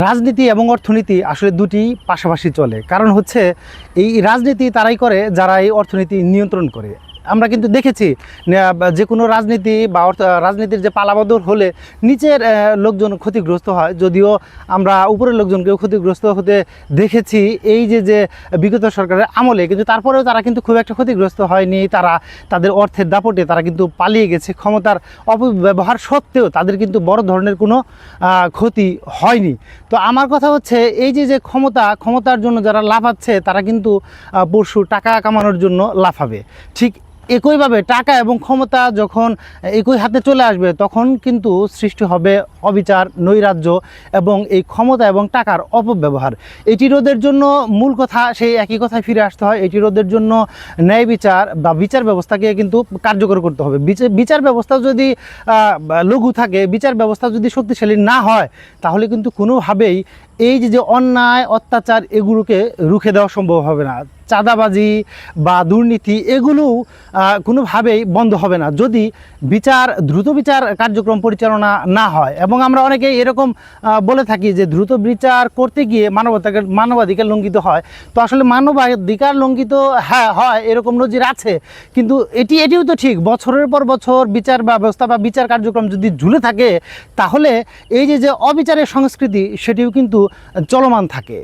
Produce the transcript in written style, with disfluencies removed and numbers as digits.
রাজনীতি এবং অর্থনীতি আসলে দুটি পাশাপাশি চলে। কারণ হচ্ছে এই রাজনীতি তারাই করে যারা এই অর্থনীতি নিয়ন্ত্রণ করে। আমরা কিন্তু দেখেছি যে কোনো রাজনীতি বা রাজনীতির যে পালাবদল হলে নিচের লোকজন ক্ষতিগ্রস্ত হয়, যদিও আমরা উপরের লোকজনকেও ক্ষতিগ্রস্ত হতে দেখেছি এই যে বিগত সরকারের আমলে, কিন্তু তারপরেও তারা কিন্তু খুব একটা ক্ষতিগ্রস্ত হয়নি। তারা তাদের অর্থের দাপটে তারা কিন্তু পালিয়ে গেছে। ক্ষমতার অপব্যবহার সত্ত্বেও তাদের কিন্তু বড় ধরনের কোনো ক্ষতি হয়নি। তো আমার কথা হচ্ছে এই যে ক্ষমতার জন্য যারা লাফাচ্ছে তারা কিন্তু পরশু টাকা কামানোর জন্য লাফাবে। ঠিক একইভাবে টাকা এবং ক্ষমতা যখন একই হাতে চলে আসবে তখন কিন্তু সৃষ্টি হবে অবিচার, নৈরাজ্য এবং এই ক্ষমতা এবং টাকার অপব্যবহার। এটি রোধের জন্য মূল কথা সেই একই কথায় ফিরে আসতে হয়। এটি রোধের জন্য ন্যায় বিচার বা বিচার ব্যবস্থাকে কিন্তু কার্যকর করতে হবে। বিচার ব্যবস্থা যদি লঘু থাকে, বিচার ব্যবস্থা যদি শক্তিশালী না হয়, তাহলে কিন্তু কোনোভাবেই এই যে অন্যায় অত্যাচার এগুলোকে রুখে দেওয়া সম্ভব হবে না। চাঁদাবাজি বা দুর্নীতি এগুলো কোনোভাবেই বন্ধ হবে না যদি দ্রুত বিচার কার্যক্রম পরিচালনা না হয়। এবং আমরা অনেকেই এরকম বলে থাকি যে দ্রুত বিচার করতে গিয়ে মানবাধিকার লঙ্ঘিত হয়। তো আসলে মানবাধিকার লঙ্ঘিত হ্যাঁ হয়, এরকম নজির আছে, কিন্তু এটিও তো ঠিক। বছরের পর বছর বিচার ব্যবস্থা বা বিচার কার্যক্রম যদি ঝুলে থাকে, তাহলে এই যে অবিচারের সংস্কৃতি সেটিও কিন্তু চলমান থাকে।